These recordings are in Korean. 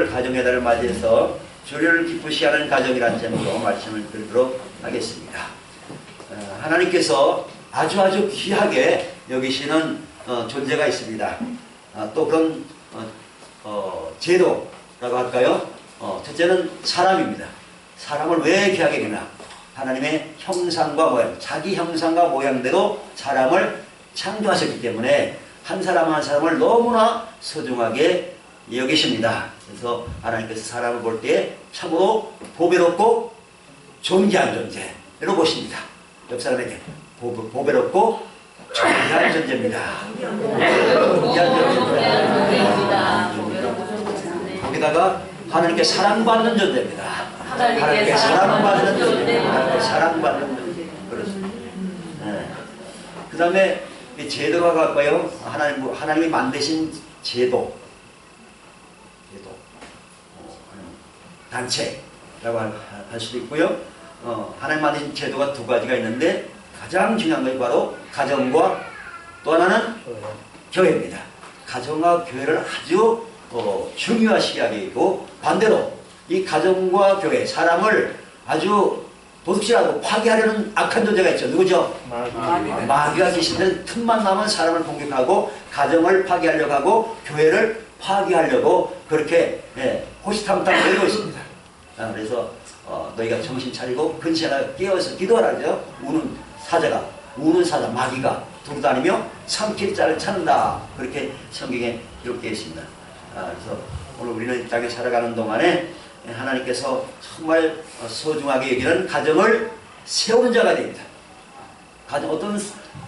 올 가정의 달을 맞이해서 주를 기쁘시게 하는 가정이라는 제목으로 말씀을 드리도록 하겠습니다. 하나님께서 아주 귀하게 여기시는 존재가 있습니다. 또 그런 제도라고 할까요? 첫째는 사람입니다. 사람을 왜 귀하게 여기나? 하나님의 형상과 모양, 자기 형상과 모양대로 사람을 창조하셨기 때문에 한 사람 한 사람을 너무나 소중하게 여기십니다. 그래서 하나님께서 사람을 볼 때 참으로 보배롭고 존귀한 존재로 보십니다. 옆 사람에게 보배롭고 존귀한 존재입니다. 거기다가 하나님께 사랑받는 존재입니다. 하나님께 사랑받는 존재. 하나님께 사랑받는 존재. 그렇습니다. 그 다음에 제도가 갈까요? 하나님이 만드신 제도. 단체라고 할 수도 있고요. 하나님 만드신 제도가 두 가지가 있는데 가장 중요한 것이 바로 가정과 또 하나는 교회입니다. 가정과 교회를 아주 중요하시게 하게 있고 반대로 이 가정과 교회, 사람을 아주 도둑질하고 파괴하려는 악한 존재가 있죠. 누구죠? 마귀가 계신데 틈만 나면 사람을 공격하고 가정을 파괴하려고 하고 교회를 파괴하려고 그렇게 호시탐탐 내고 있습니다. 그래서 너희가 정신 차리고 근시하라 깨어서 기도하라 그러죠. 우는 사자 마귀가 두루다니며 삼킬 자를 찾는다. 그렇게 성경에 기록되어 있습니다. 그래서 오늘 우리는 이 땅에 살아가는 동안에 하나님께서 정말 소중하게 여기는 가정을 세우는 자가 됩니다.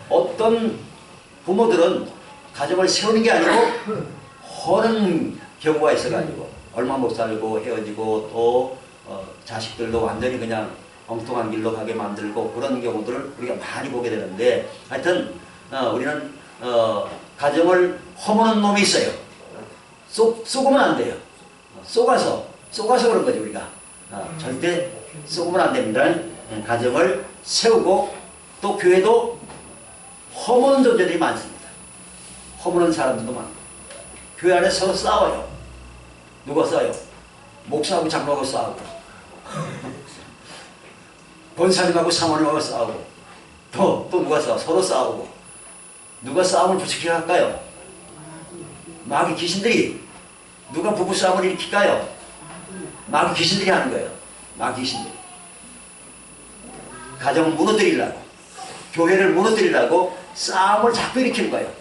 어떤 부모들은 가정을 세우는 게 아니고 허는 경우가 있어가지고 얼마 못 살고 헤어지고 또 자식들도 완전히 그냥 엉뚱한 길로 가게 만들고 그런 경우들을 우리가 많이 보게 되는데 하여튼 우리는 가정을 허무는 놈이 있어요. 쏘으면 안 돼요. 쏘가서 그런 거죠 우리가. 절대 쏘으면 안 됩니다. 가정을 세우고 또 교회도 허무는 존재들이 많습니다. 허무는 사람들도 많고 교회 안에 서로 싸워요. 누가 싸워요? 목사하고 장로하고 싸우고 권사님하고 사모님하고 싸우고 또 누가 싸워? 서로 싸우고 누가 싸움을 부추기게 할까요? 마귀 귀신들이. 누가 부부싸움을 일으킬까요? 마귀 귀신들이 하는 거예요. 마귀 귀신들이. 가정을 무너뜨리려고 교회를 무너뜨리려고 싸움을 자꾸 일으키는 거예요.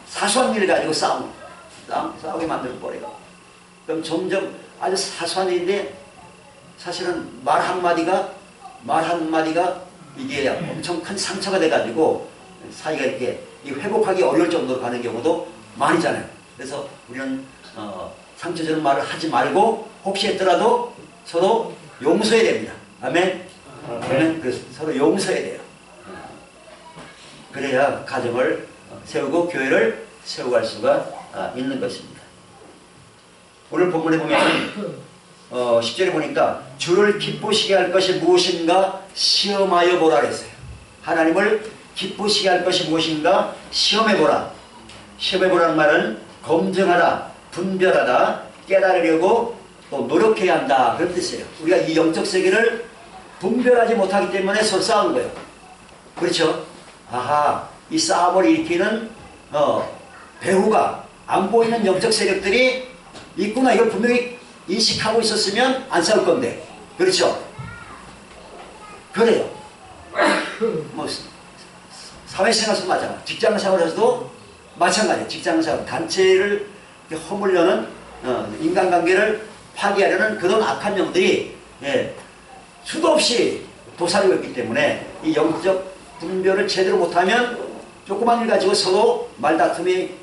사소한 일을 가지고 싸우게 만들고 버려요. 그럼 점점 아주 사소한 일인데 사실은 말 한마디가 이게 엄청 큰 상처가 돼가지고 사이가 이렇게 회복하기 어려울 정도로 가는 경우도 많이잖아요. 그래서 우리는 상처 주는 말을 하지 말고 혹시 했더라도 서로 용서해야 됩니다. 아멘? 그래서 서로 용서해야 돼요. 그래야 가정을 세우고 교회를 세워갈 수가 있는 것입니다. 오늘 본문에 보면 10절에 보니까 주를 기쁘시게 할 것이 무엇인가 시험하여 보라 그랬어요. 하나님을 기쁘시게 할 것이 무엇인가 시험해 보라. 시험해 보라는 말은 검증하라, 분별하다, 깨달으려고 또 노력해야 한다 그런 뜻이에요. 우리가 이 영적 세계를 분별하지 못하기 때문에 서로 싸우는 거예요. 그렇죠? 아하, 이 싸움을 일으키는 배후가 안 보이는 영적 세력들이 있구나. 이걸 분명히 인식하고 있었으면 안 싸울 건데. 그렇죠? 그래요. 뭐 사회생활에서 마찬가지, 직장생활에서도 마찬가지예요. 직장생활, 단체를 허물려는 인간관계를 파괴하려는 그런 악한 영들이 수도 없이 도사리고 있기 때문에 이 영적 분별을 제대로 못하면 조그만 일 가지고 서로 말다툼이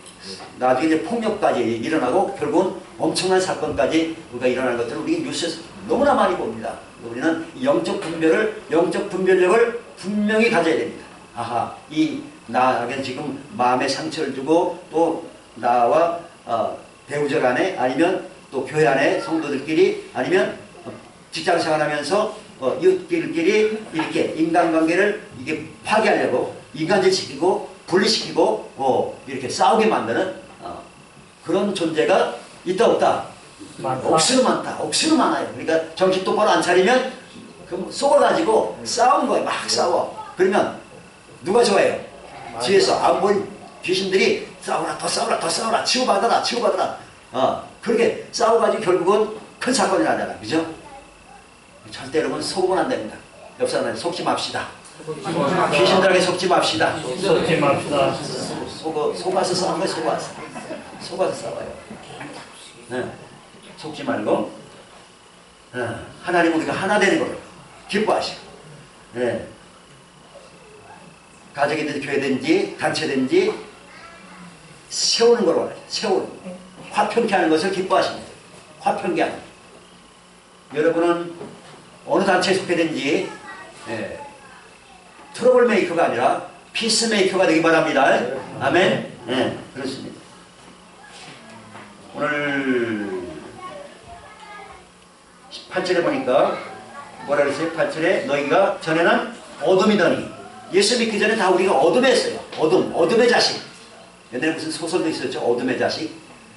나중에 이제 폭력까지 일어나고 결국은 엄청난 사건까지 우리가 일어나는 것들을 우리 뉴스에서 너무나 많이 봅니다. 우리는 영적 분별력을 분명히 가져야 됩니다. 아하, 나에게 지금 마음에 상처를 주고 또 나와 배우자 간에 아니면 또 교회 안에 성도들끼리 아니면 직장생활하면서 이웃끼리 이렇게 인간관계를 이게 파괴하려고 인간질시키고 분리시키고 이렇게 싸우게 만드는 그런 존재가 있다 없다? 억수로 많다. 억수로 많아요. 그러니까 정신 똑바로 안 차리면 그 속아가지고 싸우는 거예요. 막 싸워. 그러면 누가 좋아해요? 뒤에서 안 보인 귀신들이 싸우라, 더 싸우라, 더 싸우라, 치고받아라, 치고받아라. 그렇게 싸워가지고 결국은 큰 사건이 나잖아. 그죠? 절대 여러분 속으면 안 됩니다. 옆 사람한테 속지 맙시다. 귀신들에게 속지 맙시다. 속지 맙시다. 속아서 싸우는 거예요. 속아서 싸워요. 네. 속지 말고 하나님 우리가 하나 되는 걸로 기뻐하시고, 네. 가족이든지 교회든지 단체든지 세우는 걸로 알아요. 세우는 거. 화평케 하는 것을 기뻐하십니다. 화평케 하는 거. 여러분은 어느 단체에 속해든지 트러블 메이커가 아니라 피스 메이커가 되기 바랍니다. 아멘. 네, 그렇습니다. 오늘 18절에 보니까 뭐라 그랬어요? 8절에 너희가 전에는 어둠이더니, 예수 믿기 전에 다 우리가 어둠이었어요. 어둠의 자식. 옛날에 무슨 소설도 있었죠? 어둠의 자식.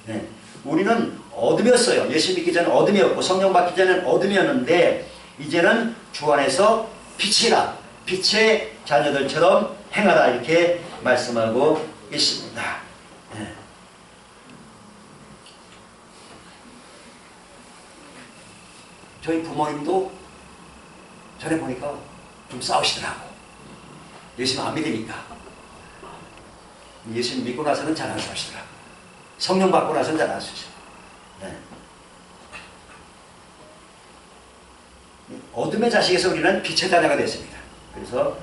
네. 우리는 어둠이었어요. 예수 믿기 전에 어둠이었고 성령 받기 전에는 어둠이었는데 이제는 주 안에서 빛이라, 빛의 자녀들처럼 행하라, 이렇게 말씀하고 있습니다. 네. 저희 부모님도 전에 보니까 좀 싸우시더라고. 예수님 안 믿으니까. 예수님 믿고 나서는 잘 안 싸우시더라고. 성령 받고 나서는 잘 안 싸우시죠. 네. 어둠의 자식에서 우리는 빛의 자녀가 됐습니다. 그래서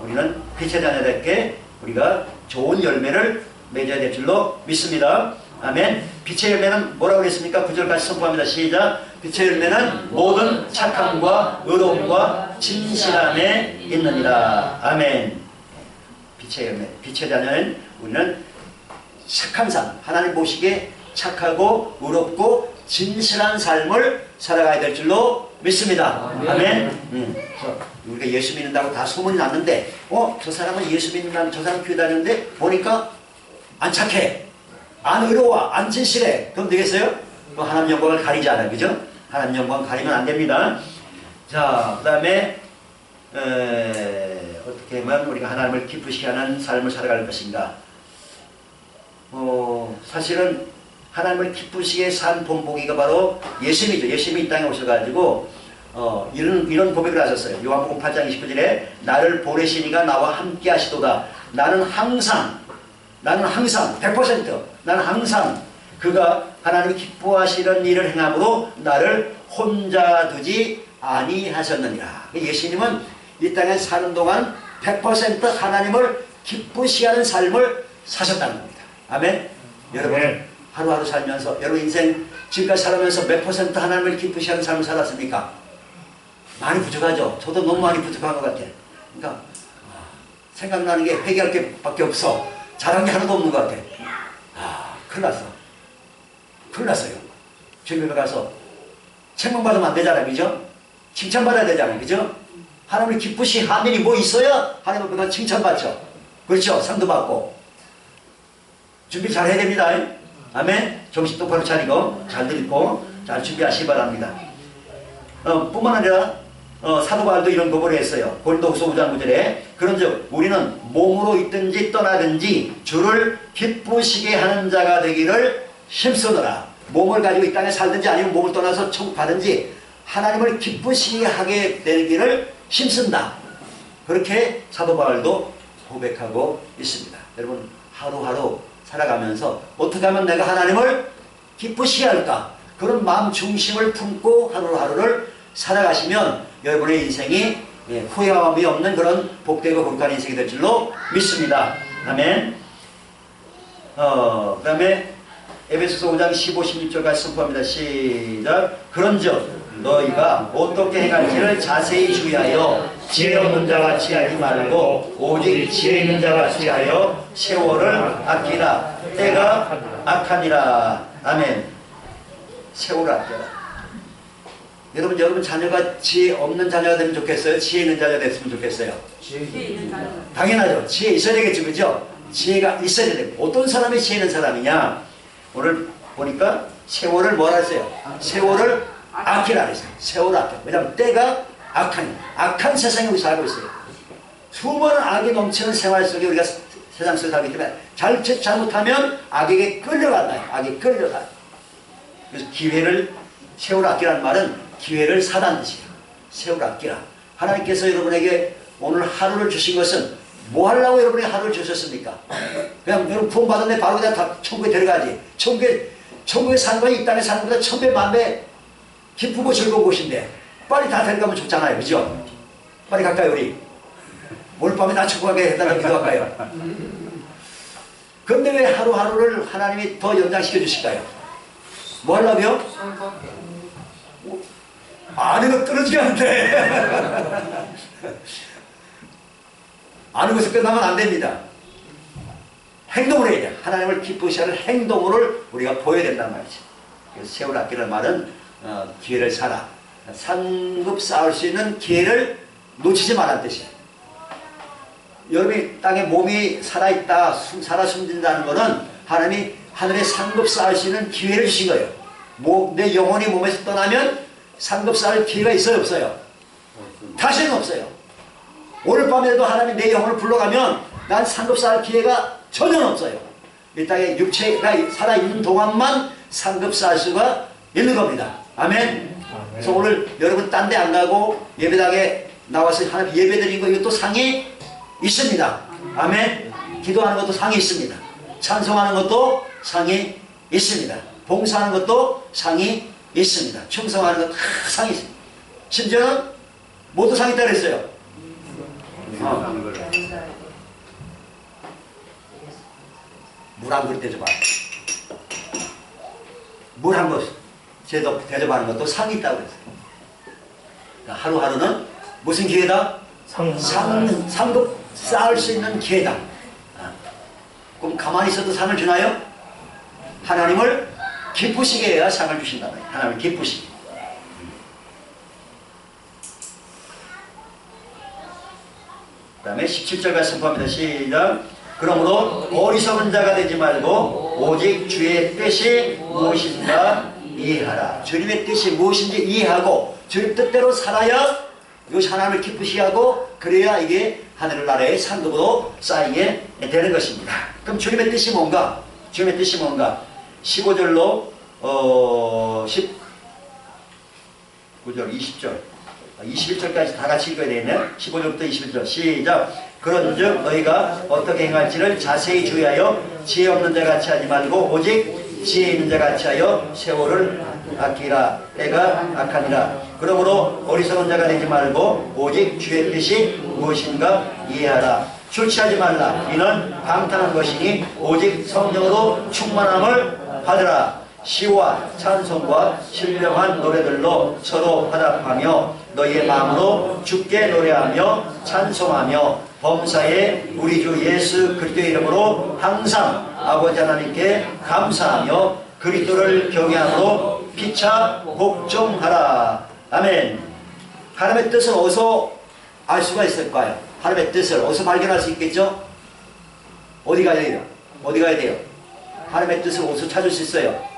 우리는 빛의 자녀답게 우리가 좋은 열매를 맺어야 될 줄로 믿습니다. 아멘. 빛의 열매는 뭐라고 그랬습니까? 9절까지 선포합니다. 시작. 빛의 열매는 모든 착함과 의로움과 진실함에 있느니라. 아멘. 빛의 열매, 빛의 자녀는 우리는 착한 삶, 하나님 보시기에 착하고 의롭고 진실한 삶을 살아가야 될 줄로 믿습니다. 아멘. 우리가 예수 믿는다고 다 소문이 났는데 저 사람은 예수 믿는다는, 저 사람 교회 다니는데 보니까 안 착해, 안 의로워, 안 진실해. 그럼 되겠어요? 하나님 영광을 가리지 않아요. 그죠? 하나님 영광 가리면 안 됩니다. 자, 그 다음에 어떻게 하면 우리가 하나님을 기쁘시게 하는 삶을 살아갈 것인가. 사실은 하나님을 기쁘시게 산 본보기가 바로 예수님이죠. 예수님이 이 땅에 오셔가지고 이런 고백을 하셨어요. 요한복음 8장 29절에 나를 보내시니가 나와 함께 하시도다. 나는 항상 100% 나는 항상 그가 하나님이 기뻐하시는 일을 행함으로 나를 혼자 두지 아니하셨느니라. 예수님은 이 땅에 사는 동안 100% 하나님을 기쁘시게 하는 삶을 사셨다는 겁니다. 아멘. 여러분 하루하루 살면서 여러분 인생 지금까지 살아면서 몇 퍼센트 하나님을 기쁘시게 하는 삶을 살았습니까? 많이 부족하죠. 저도 너무 많이 부족한 것 같아요. 그러니까 생각나는 게 회개할 게 밖에 없어. 잘한 게 하나도 없는 것 같아. 큰일 났어. 큰일 났어요. 주님에 가서 책망받으면 안 되잖아요. 그죠? 칭찬받아야 되잖아요. 그죠? 하나님을 기쁘시 한 일이 뭐 있어야 하나님 앞에 칭찬받죠. 그렇죠? 상도 받고. 준비 잘 해야 됩니다. 아멘. 정신 똑바로 차리고 잘 듣고 잘 준비하시기 바랍니다. 뿐만 아니라 사도 바울도 이런 고백을 했어요. 고린도후서 5장 9절에 그런즉 우리는 몸으로 있든지 떠나든지 주를 기쁘시게 하는 자가 되기를 힘쓰노라. 몸을 가지고 이 땅에 살든지 아니면 몸을 떠나서 천국 가든지 하나님을 기쁘시게 하게 되기를 힘쓴다. 그렇게 사도 바울도 고백하고 있습니다. 여러분 하루하루 살아가면서 어떻게 하면 내가 하나님을 기쁘시게 할까? 그런 마음 중심을 품고 하루하루를 살아가시면 여러분의 인생이 후회함이 없는 그런 복되고 거룩한 인생이 될 줄로 믿습니다. 아멘. 그 다음에 에베소서 5장 15, 16절까지 선포합니다. 시작. 그런즉 너희가 어떻게 행할지를 자세히 주의하여 지혜 없는 자같이 하지 말고 오직 지혜 있는 자같이 하여 세월을 아끼라. 때가 악하니라. 아멘. 세월을 아껴라. 여러분 자녀가 지혜 없는 자녀가 되면 좋겠어요? 지혜 있는 자녀가 됐으면 좋겠어요? 지혜 있는 자녀. 당연하죠. 지혜 있어야 되겠죠. 그죠? 지혜가 있어야 되고. 어떤 사람이 지혜 있는 사람이냐? 오늘 보니까 세월을 뭐라 했어요? 세월을 아끼라 했어요. 세월을 아껴. 왜냐하면 때가 악한 세상에 우리 살고 있어요. 수많은 악이 넘치는 생활 속에 우리가 세상 속에 살기 때문에 잘못하면 악에게 끌려간다. 악에 끌려가요. 그래서 기회를, 세월 아끼라는 말은 기회를 사다는 뜻이에요. 세월 아끼라. 하나님께서 여러분에게 오늘 하루를 주신 것은 뭐 하려고 여러분에게 하루를 주셨습니까? 그냥 여러분 구원 받았네 바로 그냥 다 천국에 들어가지. 천국에 사는 건 이 땅에 사는 것보다 천배 만배 기쁘고 즐거운 곳인데 빨리 다 데려가면 좋잖아요. 그죠? 빨리 갈까요 우리? 오늘 밤에 나 천국 가게 해달라고 기도할까요? 그런데 왜 하루하루를 하나님이 더 연장시켜 주실까요? 뭐 하려고요? 아는 거 떨어지면 안 돼. 아는 것을 끝나면 안 됩니다. 행동을 해야 돼. 하나님을 기쁘시게 하는 행동을 우리가 보여야 된단 말이죠. 그래서 세월 아끼는 말은 기회를 사라. 상급 쌓을 수 있는 기회를 놓치지 말라는 뜻이에요. 여러분이 땅에 몸이 살아있다, 살아 숨진다는 것은 하나님이 하늘에 상급 쌓을 수 있는 기회를 주신 거예요. 내 영혼이 몸에서 떠나면 상급 쌓을 기회가 있어요, 없어요? 다시는 없어요. 오늘 밤에도 하나님이 내 영혼을 불러가면 난 상급 쌓을 기회가 전혀 없어요. 이 땅에 육체가 살아있는 동안만 상급 쌓을 수가 있는 겁니다. 아멘. 그래서 오늘 여러분 딴 데 안 가고 예배당에 나와서 하나님 예배 드린 거 이것도 상이 있습니다. 아멘. 기도하는 것도 상이 있습니다. 찬송하는 것도 상이 있습니다. 봉사하는 것도 상이 있습니다. 충성하는 것도 다 상이 있습니다. 심지어는 모두 상이 있다 그랬어요. 물 한 그릇 대접하는 물 한 그릇 대접하는 것도 상이 있다고 그랬어요. 그러니까 하루하루는 무슨 기회다? 상급 쌓을 수 있는 기회다. 그럼 가만히 있어도 상을 주나요? 하나님을 기쁘시게 해야 상을 주신다. 하나님을 기쁘시게. 그 다음에 17절 말씀 봅니다. 시작. 그러므로 어리석은 자가 되지 말고 오직 주의 뜻이 무엇인가 이해하라. 주님의 뜻이 무엇인지 이해하고 주님 뜻대로 살아야 이것이 하나님을 기쁘시게 하고 그래야 이게 하늘나라의 상급으로 쌓이게 되는 것입니다. 그럼 주님의 뜻이 뭔가? 주님의 뜻이 뭔가? 15절로 19절, 20절 21절까지 다 같이 읽어야 되겠네요. 15절부터 21절 시작. 그런즉 너희가 어떻게 행할지를 자세히 주의하여 지혜 없는 자같이 하지 말고 오직 지혜 있는 자같이 하여 세월을 아끼라. 때가 악하니라. 그러므로 어리석은 자가 되지 말고 오직 주의 뜻이 무엇인가 이해하라. 술 취하지 말라. 이는 방탕한 것이니 오직 성령으로 충만함을 받으라. 시와 찬송과 신령한 노래들로 서로 화답하며 너희의 마음으로 주께 노래하며 찬송하며 범사에 우리 주 예수 그리스도의 이름으로 항상 아버지 하나님께 감사하며 그리스도를 경외함으로 피차 복종하라. 아멘. 하나님의 뜻을 어디서 알 수가 있을까요? 하나님의 뜻을 어디서 발견할 수 있겠죠? 어디 가야 돼요? 어디 가야 돼요? 하나님의 뜻을 어디서 찾을 수 있어요?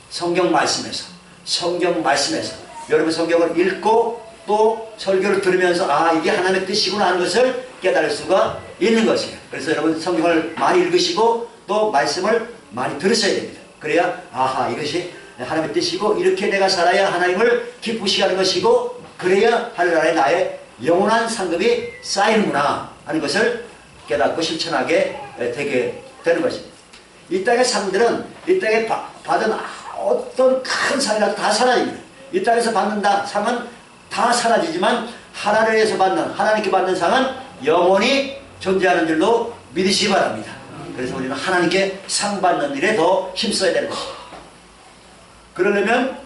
성경 말씀에서. 성경 말씀에서. 여러분 성경을 읽고 또 설교를 들으면서 아 이게 하나님의 뜻이구나 하는 것을 깨달을 수가 있는 것이에요. 그래서 여러분 성경을 많이 읽으시고 또 말씀을 많이 들으셔야 됩니다. 그래야 아하 이것이 하나님의 뜻이고 이렇게 내가 살아야 하나님을 기쁘시게 하는 것이고 그래야 하늘나라에 나의 영원한 상급이 쌓이는구나 하는 것을 깨닫고 실천하게 되게 되는 것입니다. 이 땅의 상들은 이 땅에 받은 어떤 큰 상이라도 다 사라집니다. 이 땅에서 받는 상은 다 사라지지만 하나님에서 받는 하나님께 받는 상은 영원히 존재하는 줄로 믿으시기 바랍니다. 그래서 우리는 하나님께 상 받는 일에 더 힘써야 되는 것입니다. 그러려면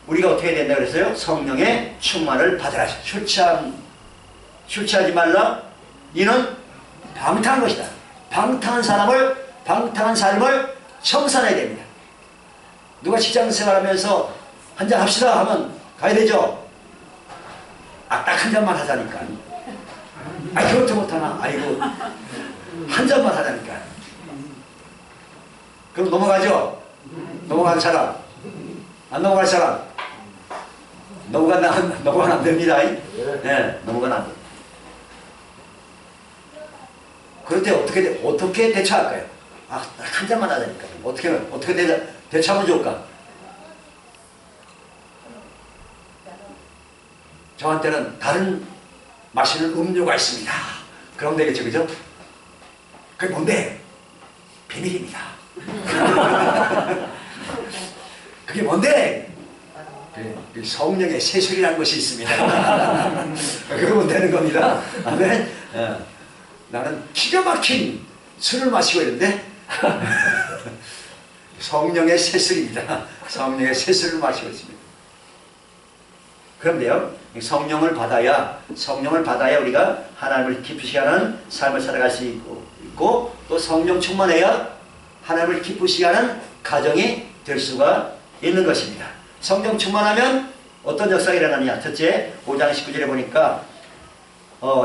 우리가 어떻게 해야 된다 그랬어요? 성령의 충만을 받으라. 술 취하지 말라. 이는 방탕한 것이다. 방탕한 삶을 청산해야 됩니다. 누가 직장 생활하면서 한잔 합시다 하면 가야 되죠. 아, 딱 한 잔만 하자니까. 아, 그렇게 못하나? 아이고, 한 잔만 하자니까. 그럼 넘어가죠? 넘어간 사람? 안 넘어갈 사람? 넘어가면 안 됩니다. 네, 넘어가면 안 됩니다. 그럴 때 어떻게 대처할까요? 한 잔만 하자니까. 어떻게 대처하면 좋을까? 저한테는 다른 마시는 음료가 있습니다. 그럼 되겠죠, 그죠? 그게 뭔데? 비밀입니다. 그게 뭔데? 성령의 세술이라는 것이 있습니다. 그러면 되는 겁니다. 아멘. 나는 기가 막힌 술을 마시고 있는데 성령의 세술입니다. 성령의 세술을 마시고 있습니다. 그런데요, 성령을 받아야 우리가 하나님을 기쁘시게 하는 삶을 살아갈 수 있고 또 성령 충만해야 하나님을 기쁘시게 하는 가정이 될 수가 있는 것입니다. 성령 충만하면 어떤 역사가 일어나느냐? 첫째, 5장 19절에 보니까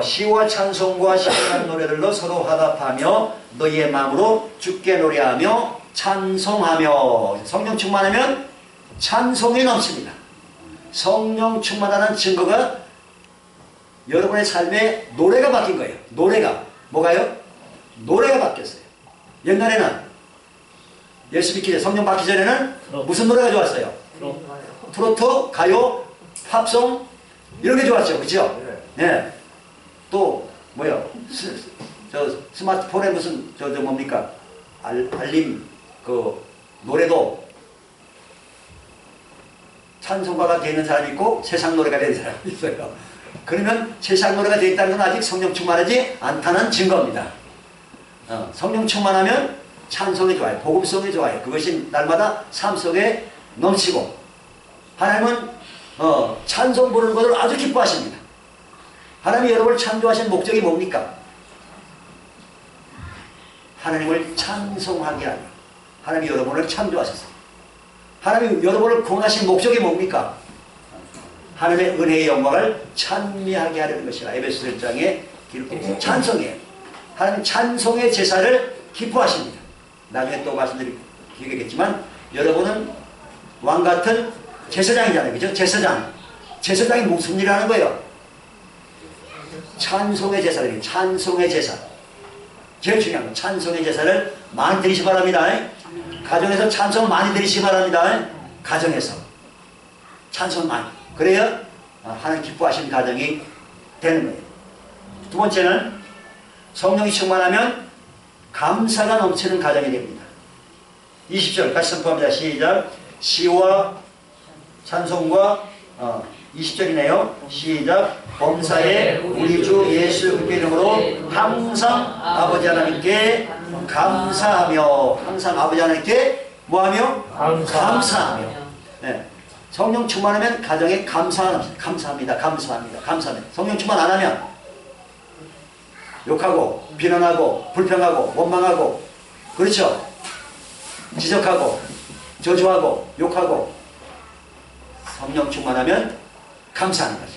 시와 찬송과 신나는 노래들로 서로 화답하며 너희의 마음으로 주께 노래하며 찬송하며. 성령 충만하면 찬송이 넘칩니다. 성령 충만하는 증거가 여러분의 삶에 노래가 바뀐 거예요. 노래가 뭐가요? 노래가 바뀌었어요. 옛날에는 예수 믿기 전에, 성령 받기 전에는 무슨 노래가 좋았어요? 트로트, 가요, 팝송 이런 게 좋았죠. 그렇죠? 네. 또 뭐요? 스마트폰에 무슨 뭡니까? 알림 그 노래도 찬송가가 되는 사람이 있고 세상 노래가 되는 사람이 있어요. 그러면 세상 노래가 되어 있다는 건 아직 성령 충만하지 않다는 증거입니다. 성령 충만하면 찬송이 좋아요. 복음성이 좋아요. 그것이 날마다 삶 속에 넘치고 하나님은 찬송 부르는 것을 아주 기뻐하십니다. 하나님이 여러분을 창조하신 목적이 뭡니까? 하나님을 찬송하게 하려. 하나님이 여러분을 창조하셨어요. 하나님이 여러분을 구원하신 목적이 뭡니까? 하나님의 은혜의 영광을 찬미하게 하려는 것이라. 에베소 1장에 기록되어 있습니다. 찬송이에요. 하나님 찬송의 제사를 기뻐하십니다. 나중에 또 말씀드리겠지만 여러분은 왕같은 제사장이잖아요. 그죠? 제사장이 무슨 일을 하는 거예요? 찬송의 제사들이 찬송의 제사. 제일 중요한 건 찬송의 제사를 많이 드리시기 바랍니다. 가정에서 찬송 많이 드리시기 바랍니다. 가정에서 찬송 많이. 그래야 하나님 기뻐하시는 가정이 되는 거예요. 두 번째는 성령이 충만하면 감사가 넘치는 가정이 됩니다. 20절 같이 선포합니다. 시작. 시와 찬송과 20절이네요. 시작. 범사에 우리 주 예수 그리스도의 이름으로 항상 아버지 하나님께 감사하며. 항상 아버지 하나님께 뭐하며? 감사하며. 네. 성령 충만하면 가정에 감사합니다. 성령 충만 안 하면 욕하고 비난하고 불평하고 원망하고, 그렇죠? 지적하고 저주하고 욕하고. 성령 충만하면 감사하는 거죠.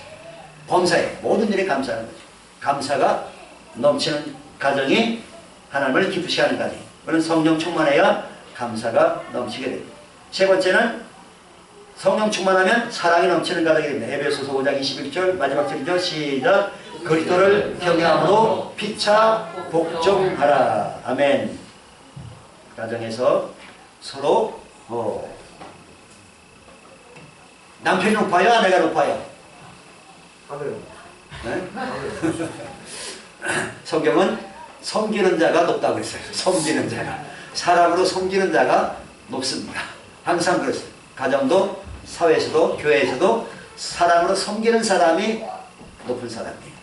범사에 모든 일에 감사하는 거죠. 감사가 넘치는 가정이 하나님을 기쁘시게 하는 가정. 그런 성령 충만해야 감사가 넘치게 됩니다. 세 번째는 성령 충만하면 사랑이 넘치는 가정이 됩니다. 에베소서 5장 21절 마지막 절이죠. 시작. 그리스도를 경외함으로 피차 복종하라. 아멘. 가정에서 서로 남편이 높아요? 아내가 높아요? 네? 성경은 섬기는 자가 높다고 했어요. 섬기는 자가. 사랑으로 섬기는 자가 높습니다. 항상 그렇습니다. 가정도 사회에서도 교회에서도 사랑으로 섬기는 사람이 높은 사람이에요.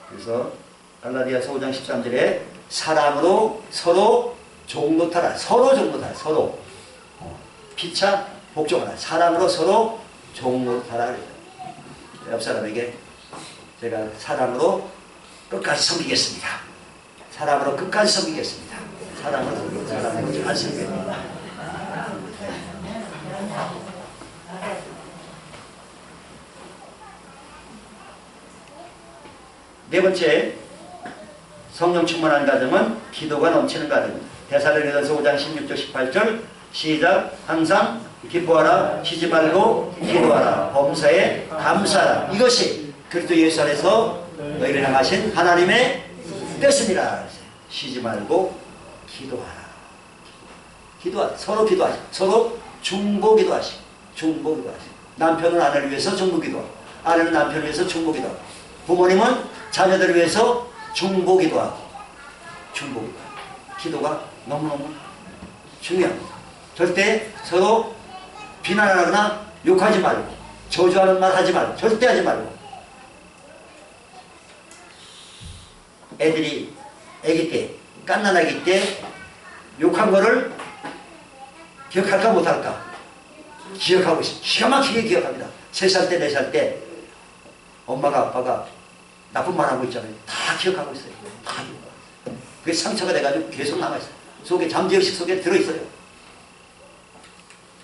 그래서 갈라디아서 5장 13절에 사랑으로 서로 종노타라. 서로 종노타라. 서로 피차 복종하라. 사랑으로 서로 종노타라. 옆 사람에게 제가 사랑으로 끝까지 섬기겠습니다. 사랑으로 끝까지 섬기겠습니다. 사랑으로 잘 섬기겠습니다. 네 번째, 성령 충만한 가정은 기도가 넘치는 가정입니다. 데살로니가서 5장 16절 18절 시작. 항상 기뻐하라. 쉬지 말고 기도하라. 범사에 감사하라. 이것이 그리스도 예수 안에서 너희를 향하신 하나님의 뜻이니라. 쉬지 말고 기도하라. 기도하라. 서로 기도하시고 서로 중보 기도하시고 중보 기도하시고 남편은 아내를 위해서 중보 기도하고 아내는 남편을 위해서 중보 기도하고 부모님은 자녀들을 위해서 중보 기도하고 중보 기도하고 기도가 너무너무 중요합니다. 절대 서로 비난하거나 욕하지 말고 저주하는 말 하지 말고 절대 하지 말고 애들이 애기 때 갓난아기 때 욕한 거를 기억할까 못할까? 기억하고 있어요. 기가 막히게 기억합니다. 3살 때 4살 때 엄마가 아빠가 나쁜 말 하고 있잖아요. 다 기억하고 있어요. 다 기억하고 있어요. 그게 상처가 돼가지고 계속 남아있어요. 속에 잠재의식 속에 들어있어요.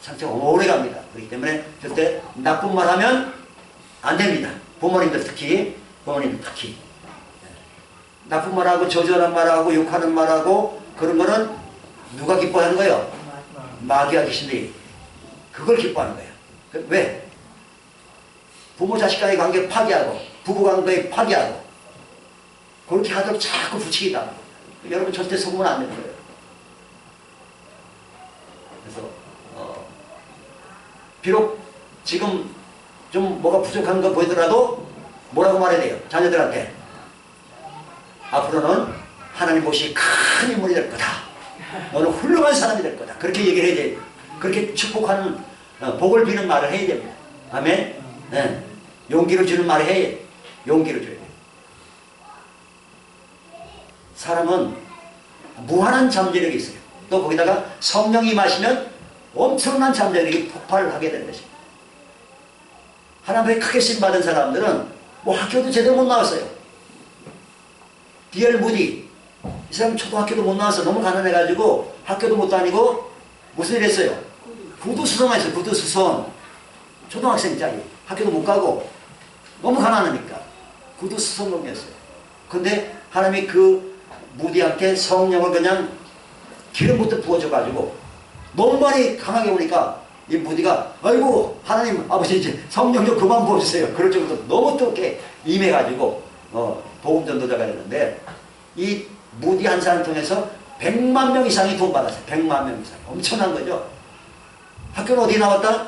상처가 오래 갑니다. 그렇기 때문에 절대 나쁜 말 하면 안 됩니다. 부모님들 특히 나쁜 말하고 저주하는 말하고 욕하는 말하고 그런 거는 누가 기뻐하는 거예요? 마귀와 귀신들이 그걸 기뻐하는 거예요. 왜? 부모 자식 간의 관계 파괴하고 부부 관계 파괴하고 그렇게 하도록 자꾸 부추기다. 여러분 절대 속으면 안 되는 거예요. 그래서 비록 지금 좀 뭐가 부족한 거 보이더라도 뭐라고 말해야 돼요? 자녀들한테 앞으로는 하나님 보시 큰 인물이 될 거다. 너는 훌륭한 사람이 될 거다. 그렇게 얘기를 해야 돼요. 그렇게 축복하는 복을 비는 말을 해야 됩니다. 아멘. 네. 용기를 주는 말을 해야 돼요. 용기를 줘야 돼요. 사람은 무한한 잠재력이 있어요. 또 거기다가 성령이 임하시면 엄청난 잠재력이 폭발을 하게 되는 것입니다. 하나님의 크게 쓰임받은 사람들은 뭐 학교도 제대로 못 나왔어요. D.L. 무디 이 사람 초등학교도 못 나와서 너무 가난해가지고 학교도 못 다니고 무슨 일 했어요? 구두수선만 했어요. 구두수선. 초등학생짜리 학교도 못 가고 너무 가난하니까 구두수선 놈이었어요. 근데 하나님이 그 무디한테 성령을 그냥 기름부터 부어줘가지고 너무 많이 강하게 오니까 이 무디가 아이고 하나님 아버지 이제 성령 좀 그만 부어주세요. 그럴 정도로 너무 뜨겁게 임해가지고 복음 전도자가 됐는데 이 무디 한 사람 통해서 100만 명 이상이 돈 받았어요. 100만 명 이상. 엄청난 거죠. 학교는 어디 나왔다?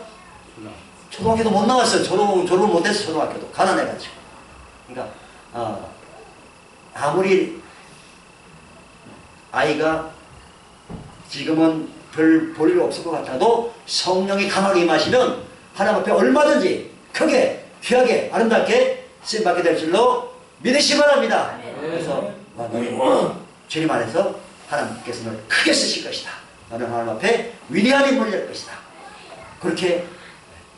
초등학교도 못 나왔어요. 졸업을 못했어요. 초등학교도. 가난해가지고. 그러니까 아무리 아이가 지금은 별 볼 일 없을 것 같아도 성령이 강하게 임하시면 하나님 앞에 얼마든지 크게 귀하게 아름답게 쓰임받게 될 줄로 믿으시기 바랍니다. 그래서 너희 주님 안에서 하나님께서 너를 크게 쓰실 것이다. 너는 하나님 앞에 위대한 인물이 될 것이다. 그렇게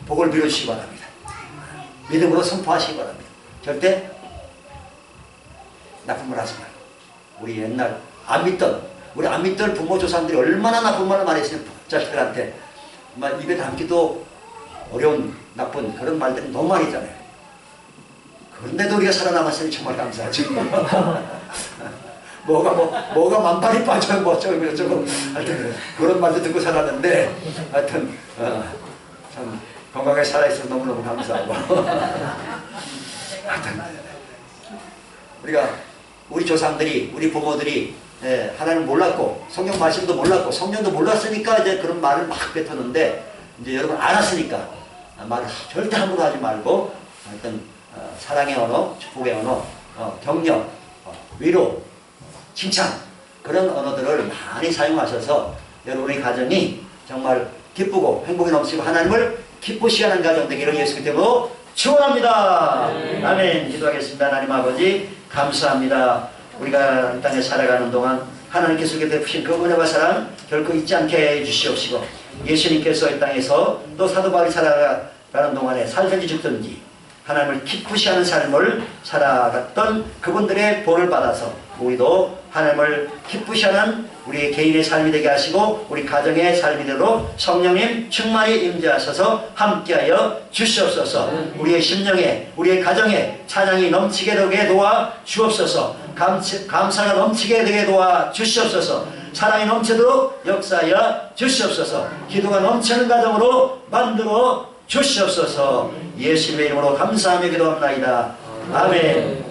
복을 빌어주시기 바랍니다. 믿음으로 선포하시기 바랍니다. 절대 나쁜 말 하지 말고 우리 옛날 우리 안 믿던 부모 조상들이 얼마나 나쁜 말을 많이 했으면 자식들한테 막 입에 담기도 어려운 나쁜 그런 말들이 너무 많이 있잖아요. 그런데도 우리가 살아남았으니 정말 감사하죠. 뭐가 만발이 빠져요. 뭐 저거 하여튼 그런 말도 듣고 살았는데 하여튼 참 건강하게 살아있어서 너무너무 감사하고 하여튼 우리 조상들이 우리 부모들이 하나님을 몰랐고 성경 말씀도 몰랐고 성령도 몰랐으니까 이제 그런 말을 막 뱉었는데 이제 여러분 알았으니까 말을 절대 함부로 하지 말고 하여튼 사랑의 언어, 축복의 언어, 격려, 위로, 칭찬 그런 언어들을 많이 사용하셔서 여러분의 가정이 정말 기쁘고 행복이 넘치고 하나님을 기쁘시게 하는 가정 되기를 예수 그리스도로 축원합니다. 아멘. 기도하겠습니다. 하나님 아버지 감사합니다. 우리가 이 땅에 살아가는 동안 하나님께서 베푸신 그 은혜와 사랑 결코 잊지 않게 해주시옵시고 예수님께서 이 땅에서 또 사도 바울이 살아가는 동안에 살든지 죽든지 하나님을 기쁘시 하는 삶을 살아갔던 그분들의 본을 받아서 우리도 하나님을 기쁘시 하는 우리 개인의 삶이 되게 하시고 우리 가정의 삶이 되도록 성령님 충만히 임재하셔서 함께하여 주시옵소서. 우리의 심령에 우리의 가정에 찬양이 넘치게 되게 도와 주옵소서. 감사가 넘치게 되게 도와 주시옵소서. 사랑이 넘치도록 역사하여 주시옵소서. 기도가 넘치는 가정으로 만들어 주시옵소서. 예수님의 이름으로 감사하며 기도합나이다. 아멘.